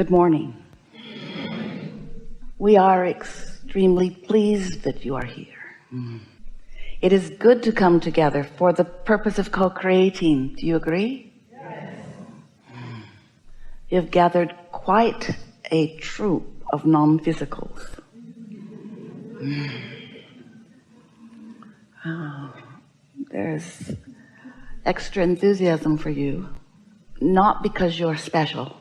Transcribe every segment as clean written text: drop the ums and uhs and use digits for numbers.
Good morning. We are extremely pleased that you are here. It is good to come together for the purpose of co-creating. Do you agree? Yes. You've gathered quite a troop of non-physicals. Oh, there's extra enthusiasm for you, not because you're special.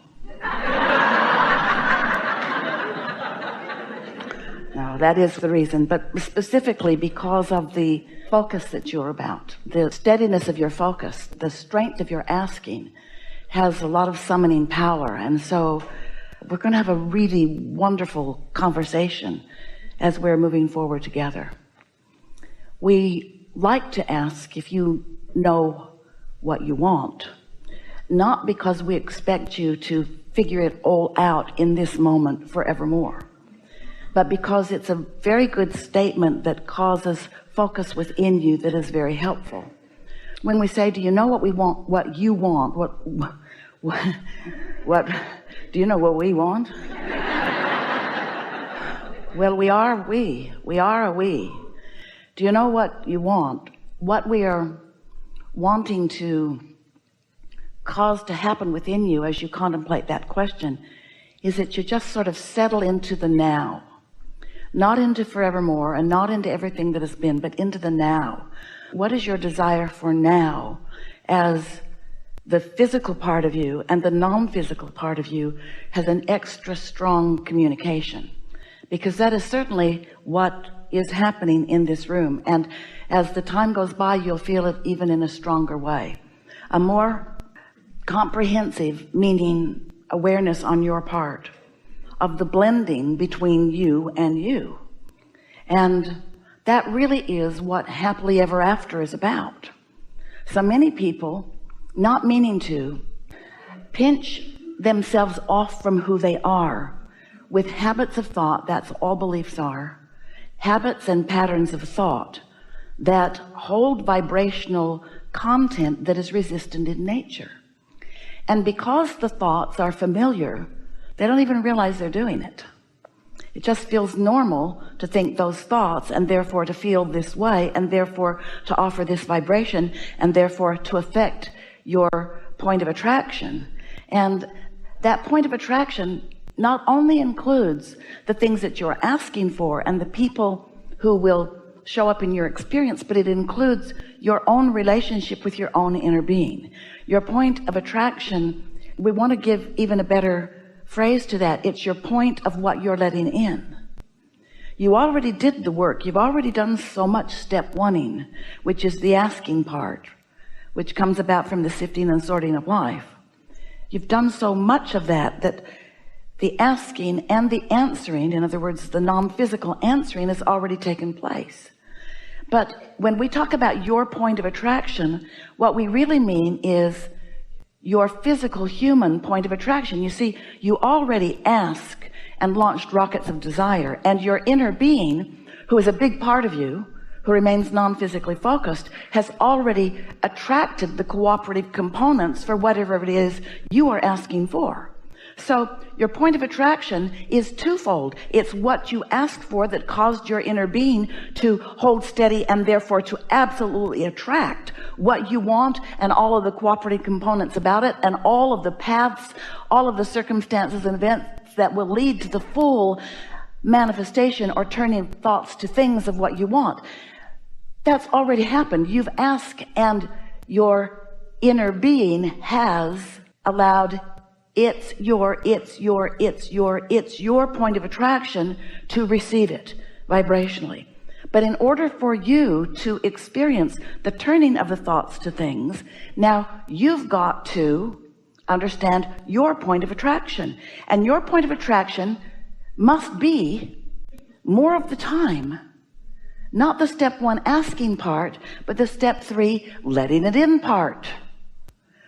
No, that is the reason, but specifically because of the focus that you're about. The steadiness of your focus, the strength of your asking has a lot of summoning power. And so we're going to have a really wonderful conversation as we're moving forward together. We like to ask if you know what you want, not because we expect you to figure it all out in this moment forevermore, but because it's a very good statement that causes focus within you that is very helpful. When we say, do you know what we want, what you want, what do you know what we want? Well, we are a we. Do you know what you want? What we are wanting to cause to happen within you as you contemplate that question is that you just sort of settle into the now. Not into forevermore and not into everything that has been, but into the now. What is your desire for now as the physical part of you and the non-physical part of you has an extra strong communication? Because that is certainly what is happening in this room. And as the time goes by, you'll feel it even in a stronger way. A more comprehensive, meaning awareness on your part of the blending between you and you. And that really is what happily ever after is about. So many people, not meaning to, pinch themselves off from who they are with habits of thought. That's all beliefs are. Habits and patterns of thought that hold vibrational content that is resistant in nature. And because the thoughts are familiar, they don't even realize they're doing it. It just feels normal to think those thoughts, and therefore to feel this way, and therefore to offer this vibration, and therefore to affect your point of attraction. And that point of attraction not only includes the things that you're asking for and the people who will show up in your experience, but it includes your own relationship with your own inner being. Your point of attraction, we want to give even a better phrase to that. It's your point of what you're letting in. You already did the work. You've already done so much step one-ing, which is the asking part, which comes about from the sifting and sorting of life. You've done so much of that, that the asking and the answering, in other words, the non-physical answering, has already taken place. But when we talk about your point of attraction, what we really mean is your physical human point of attraction. You see, you already ask and launched rockets of desire, and your inner being, who is a big part of you, who remains non-physically focused, has already attracted the cooperative components for whatever it is you are asking for. So your point of attraction is twofold. It's what you asked for that caused your inner being to hold steady and therefore to absolutely attract what you want and all of the cooperative components about it and all of the paths, all of the circumstances and events that will lead to the full manifestation or turning thoughts to things of what you want. That's already happened. You've asked, and your inner being has allowed it's your point of attraction to receive it vibrationally. But in order for you to experience the turning of the thoughts to things, now you've got to understand your point of attraction. And your point of attraction must be, more of the time, not the step one asking part, but the step three letting it in part.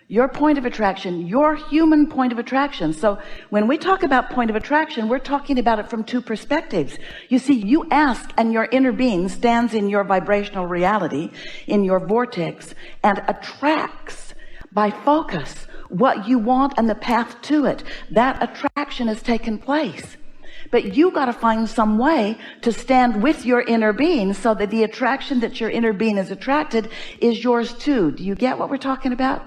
Your point of attraction, your human point of attraction. So when we talk about point of attraction, we're talking about it from two perspectives. You see, you ask and your inner being stands in your vibrational reality, in your vortex, and attracts by focus what you want and the path to it. That attraction has taken place. But you got to find some way to stand with your inner being so that the attraction that your inner being is attracted is yours too. Do you get what we're talking about?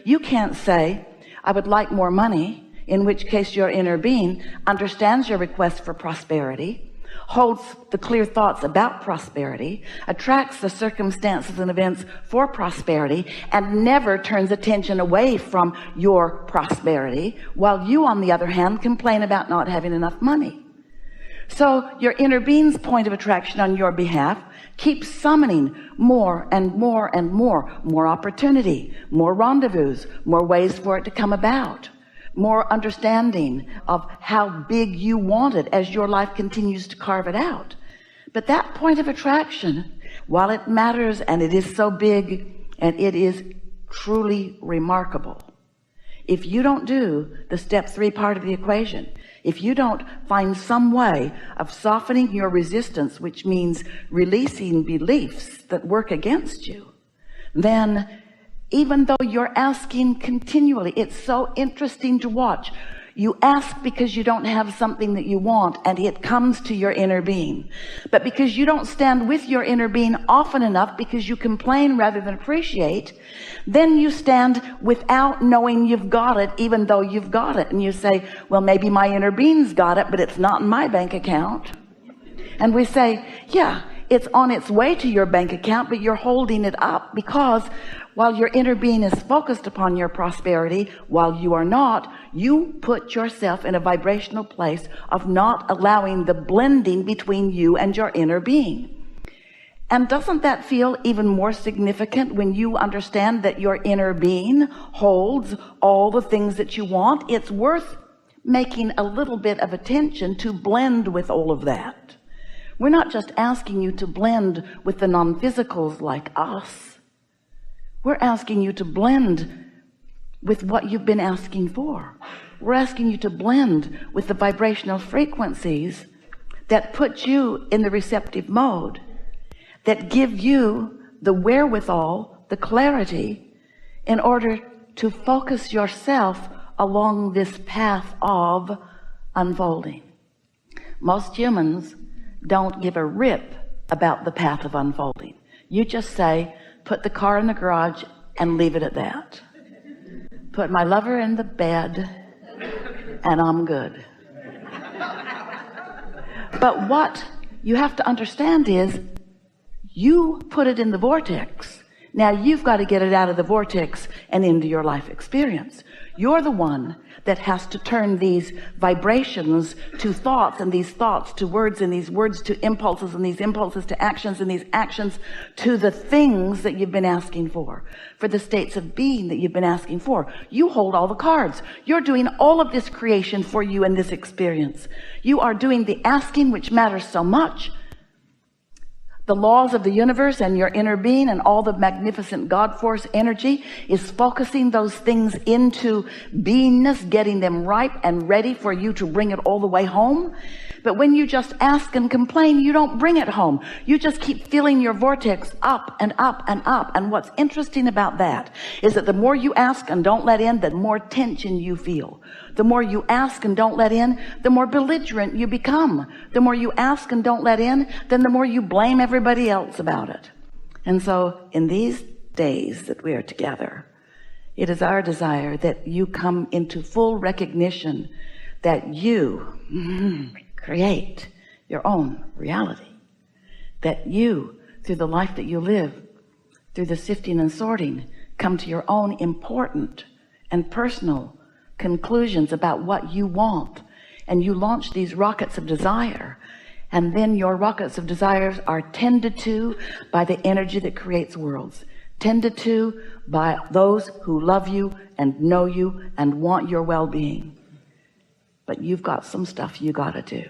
You can't say, I would like more money, in which case your inner being understands your request for prosperity, holds the clear thoughts about prosperity, attracts the circumstances and events for prosperity, and never turns attention away from your prosperity, while you, on the other hand, complain about not having enough money. So your inner being's point of attraction on your behalf keeps summoning more and more and more opportunity, more rendezvous, more ways for it to come about, more understanding of how big you want it as your life continues to carve it out. But that point of attraction, while it matters and it is so big and it is truly remarkable, if you don't do the step 3 part of the equation, if you don't find some way of softening your resistance, which means releasing beliefs that work against you, then even though you're asking continually, it's so interesting to watch. You ask because you don't have something that you want, and it comes to your inner being. But because you don't stand with your inner being often enough, because you complain rather than appreciate, then you stand without knowing you've got it, even though you've got it. And you say, well, maybe my inner being's got it, but it's not in my bank account. And we say, yeah, it's on its way to your bank account, but you're holding it up because while your inner being is focused upon your prosperity, while you are not, you put yourself in a vibrational place of not allowing the blending between you and your inner being. And doesn't that feel even more significant when you understand that your inner being holds all the things that you want? It's worth making a little bit of attention to blend with all of that. We're not just asking you to blend with the non-physicals like us. We're asking you to blend with what you've been asking for. We're asking you to blend with the vibrational frequencies that put you in the receptive mode, that give you the wherewithal, the clarity, in order to focus yourself along this path of unfolding. Most humans don't give a rip about the path of unfolding. You just say, put the car in the garage and leave it at that. Put my lover in the bed and I'm good. But what you have to understand is you put it in the vortex. Now you've got to get it out of the vortex and into your life experience. You're the one that has to turn these vibrations to thoughts, and these thoughts to words, and these words to impulses, and these impulses to actions, and these actions to the things that you've been asking for the states of being that you've been asking for. You hold all the cards. You're doing all of this creation for you in this experience. You are doing the asking, which matters so much. The laws of the universe and your inner being and all the magnificent God force energy is focusing those things into beingness, getting them ripe and ready for you to bring it all the way home. But when you just ask and complain, you don't bring it home. You just keep filling your vortex up and up and up. And what's interesting about that is that the more you ask and don't let in, the more tension you feel. The more you ask and don't let in, the more belligerent you become. The more you ask and don't let in, then the more you blame everybody else about it. And so in these days that we are together, it is our desire that you come into full recognition that you create your own reality. That you, through the life that you live, through the sifting and sorting, come to your own important and personal conclusions about what you want. And you launch these rockets of desire. And then your rockets of desires are tended to by the energy that creates worlds. Tended to by those who love you and know you and want your well-being. But you've got some stuff you got to do.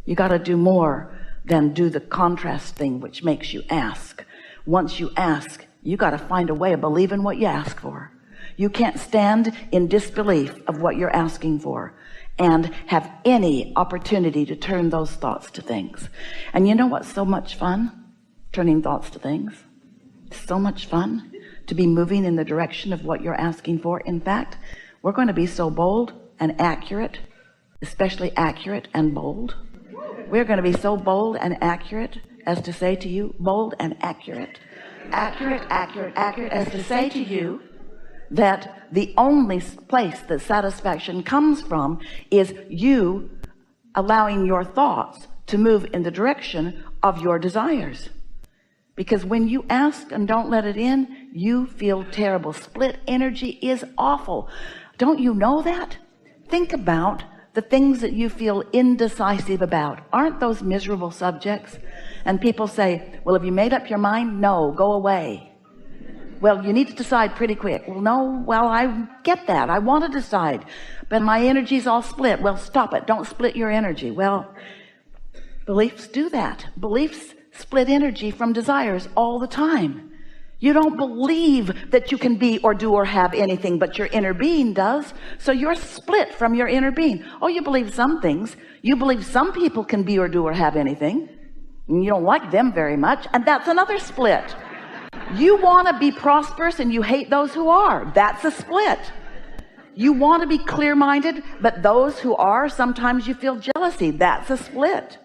You got to do more than do the contrast thing, which makes you ask. Once you ask, you got to find a way of believing what you ask for. You can't stand in disbelief of what you're asking for and have any opportunity to turn those thoughts to things. And you know what's so much fun? Turning thoughts to things. It's so much fun to be moving in the direction of what you're asking for. In fact, we're going to be so bold and accurate, especially accurate and bold. We're going to be so bold and accurate as to say to you, bold and accurate, as to say to you that the only place that satisfaction comes from is you allowing your thoughts to move in the direction of your desires. Because when you ask and don't let it in, you feel terrible. Split energy is awful. Don't you know that? Think about the things that you feel indecisive about. Aren't those miserable subjects? And people say, well, have you made up your mind? No, go away. Well, you need to decide pretty quick. Well, no, well, I get that. I want to decide, but my energy's all split. Well, stop it. Don't split your energy. Well, beliefs do that. Beliefs split energy from desires all the time. You don't believe that you can be or do or have anything, but your inner being does. So you're split from your inner being. Oh, you believe some things. You believe some people can be or do or have anything, and you don't like them very much, and that's another split. You want to be prosperous and you hate those who are. That's a split. You want to be clear-minded, but those who are, sometimes you feel jealousy. That's a split.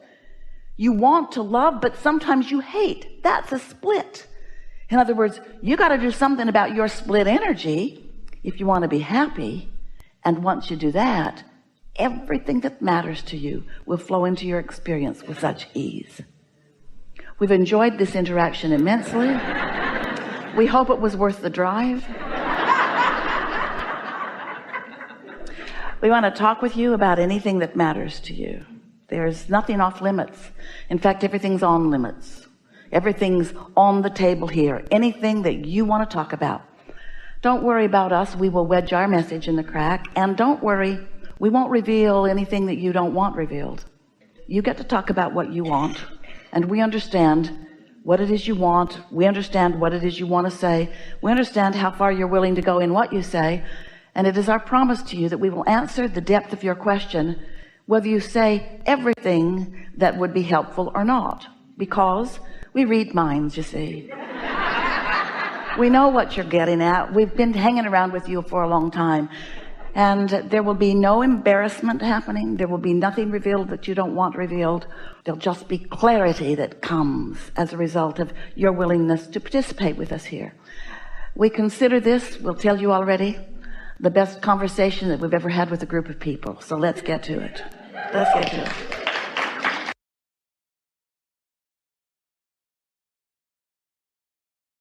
You want to love, but sometimes you hate. That's a split. In other words, you got to do something about your split energy if you want to be happy. And once you do that, everything that matters to you will flow into your experience with such ease. We've enjoyed this interaction immensely. We hope it was worth the drive. We want to talk with you about anything that matters to you. There's nothing off limits. In fact, everything's on limits. Everything's on the table here. Anything that you want to talk about. Don't worry about us. We will wedge our message in the crack. And don't worry, we won't reveal anything that you don't want revealed. You get to talk about what you want, and we understand what it is you want. We understand what it is you want to say. We understand how far you're willing to go in what you say. And it is our promise to you that we will answer the depth of your question, whether you say everything that would be helpful or not, because we read minds, you see. We know what you're getting at. We've been hanging around with you for a long time, and there will be no embarrassment happening. There will be nothing revealed that you don't want revealed. There'll just be clarity that comes as a result of your willingness to participate with us here. We consider this, we'll tell you already, the best conversation that we've ever had with a group of people. So let's get to it. Let's get to it.